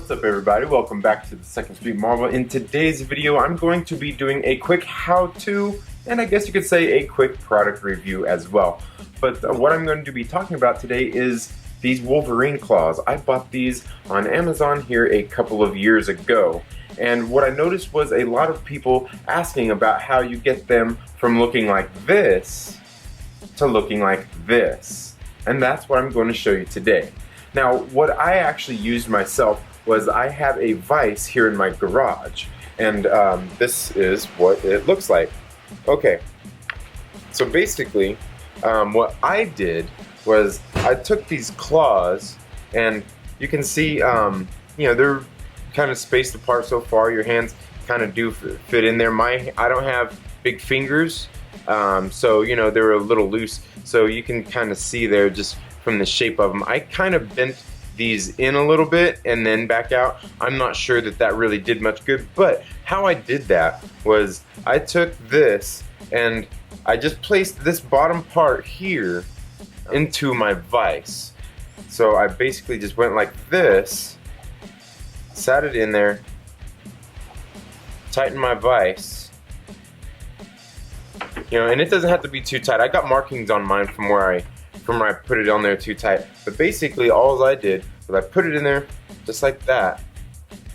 What's up everybody, welcome back to the Second Street Marvel. In today's video I'm going to be doing a quick how-to and I guess you could say a quick product review as well. But what I'm going to be talking about today is these Wolverine Claws. I bought these on Amazon here a couple of years ago. And what I noticed was a lot of people asking about how you get them from looking like this to looking like this. And that's what I'm going to show you today. Now, what I actually used myself was I have a vise here in my garage, and this is what it looks like. Okay, so basically, what I did was I took these claws, and you can see, you know, they're kind of spaced apart so far. Your hands kind of do fit in there. I don't have big fingers, so you know they're a little loose. So you can kind of see there just from the shape of them. I kind of bent these in a little bit and then back out. I'm not sure that that really did much good, but how I did that was I took this and I just placed this bottom part here into my vise. So I basically just went like this, sat it in there, tightened my vise, you know, and it doesn't have to be too tight. I got markings on mine from where I put it on there too tight. But basically all I did was I put it in there just like that.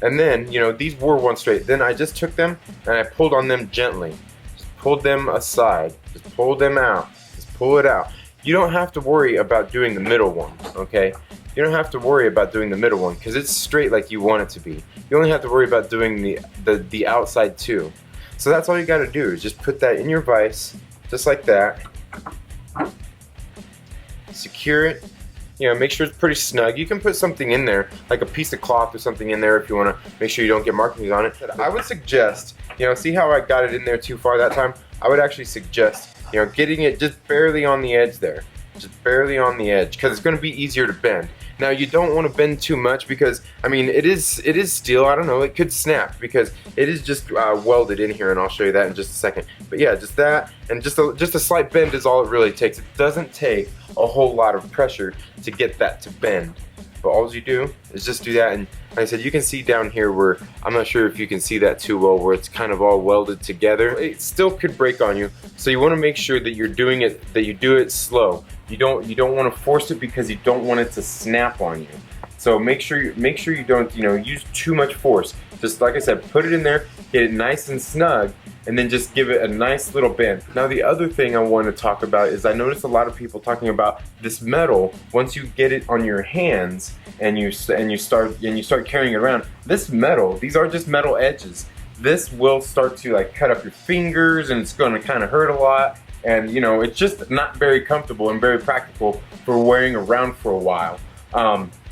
And then, you know, these were one straight. Then I just took them and I pulled on them gently. Just pulled them aside. Just pulled them out. Just pull it out. You don't have to worry about doing the middle one, okay? You don't have to worry about doing the middle one because it's straight like you want it to be. You only have to worry about doing the outside too. So that's all you gotta do is just put that in your vise, just like that. Secure it, you know, make sure it's pretty snug. You can put something in there, like a piece of cloth or something in there if you want to make sure you don't get markings on it. I would suggest, you know, see how I got it in there too far that time? I would actually suggest, you know, getting it just barely on the edge there. Just barely on the edge, because it's going to be easier to bend. Now you don't want to bend too much because, I mean, it is steel. I don't know, it could snap because it is just welded in here, and I'll show you that in just a second. But yeah, just that, and just a slight bend is all it really takes. It doesn't take a whole lot of pressure to get that to bend. But all you do is just do that, and like I said, you can see down here where, I'm not sure if you can see that too well, where it's kind of all welded together. It still could break on you, so you want to make sure that you're doing it, that you do it slow. You don't want to force it because you don't want it to snap on you. So make sure you don't, you know, use too much force. Just like I said, put it in there, get it nice and snug, and then just give it a nice little bend. Now the other thing I want to talk about is I noticed a lot of people talking about this metal. Once you get it on your hands and you start carrying it around, this metal, these are just metal edges. This will start to like cut up your fingers, and it's going to kind of hurt a lot. And you know, it's just not very comfortable and very practical for wearing around for a while.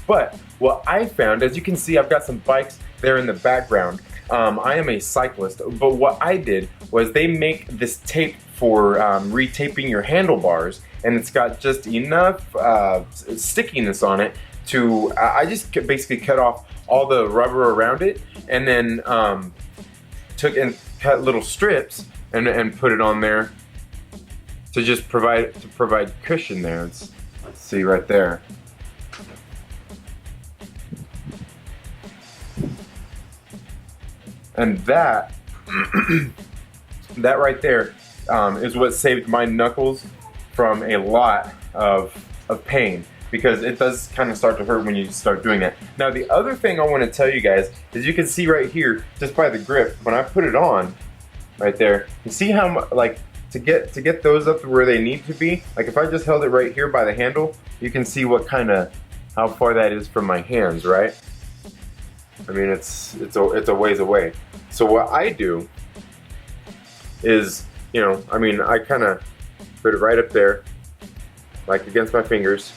But what I found, as you can see, I've got some bikes there in the background. I am a cyclist, but what I did was they make this tape for retaping your handlebars, and it's got just enough stickiness on it to, I just basically cut off all the rubber around it, and then took and cut little strips and put it on there to just provide cushion there. Let's see right there. And that that right there is what saved my knuckles from a lot of pain, because it does kind of start to hurt when you start doing that. Now the other thing I want to tell you guys is, you can see right here, just by the grip, when I put it on right there, you see how like to get those up to where they need to be. Like if I just held it right here by the handle, you can see how far that is from my hands, right? I mean, it's a ways away. So what I do is, you know, I mean, I kind of put it right up there, like against my fingers,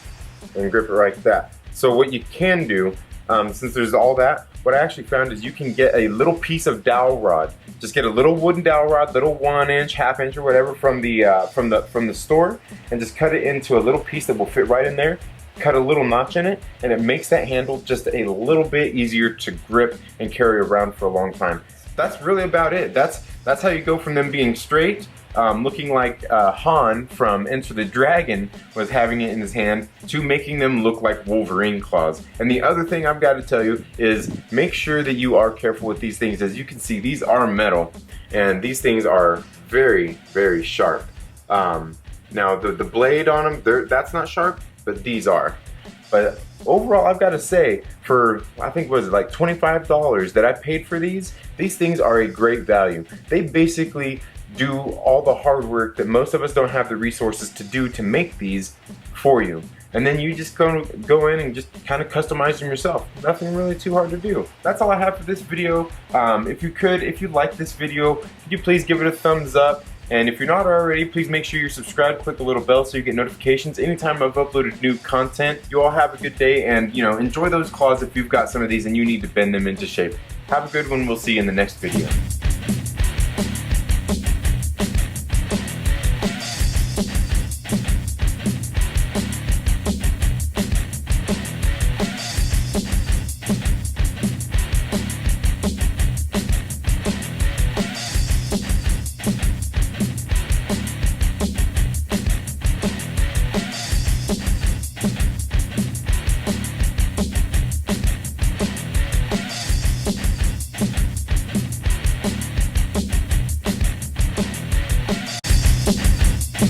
and grip it like that. So what you can do, since there's all that, what I actually found is you can get a little piece of dowel rod. Just get a little wooden dowel rod, little 1 inch, ½ inch, or whatever from the store, and just cut it into a little piece that will fit right in there. Cut a little notch in it, and it makes that handle just a little bit easier to grip and carry around for a long time. That's really about it. That's how you go from them being straight looking like Han from Enter the Dragon was having it in his hand, to making them look like Wolverine claws. And the other thing I've got to tell you is make sure that you are careful with these things. As you can see, these are metal, and these things are very, very sharp. Now the blade on them, that's not sharp, but these are. But overall, I've got to say, for I think was it like $25 that I paid for these things are a great value. They basically do all the hard work that most of us don't have the resources to do to make these for you. And then you just go in and just kind of customize them yourself. Nothing really too hard to do. That's all I have for this video. If you like this video, could you please give it a thumbs up? And if you're not already, please make sure you're subscribed, click the little bell so you get notifications anytime I've uploaded new content. You all have a good day, and enjoy those claws if you've got some of these and you need to bend them into shape. Have a good one. We'll see you in the next video.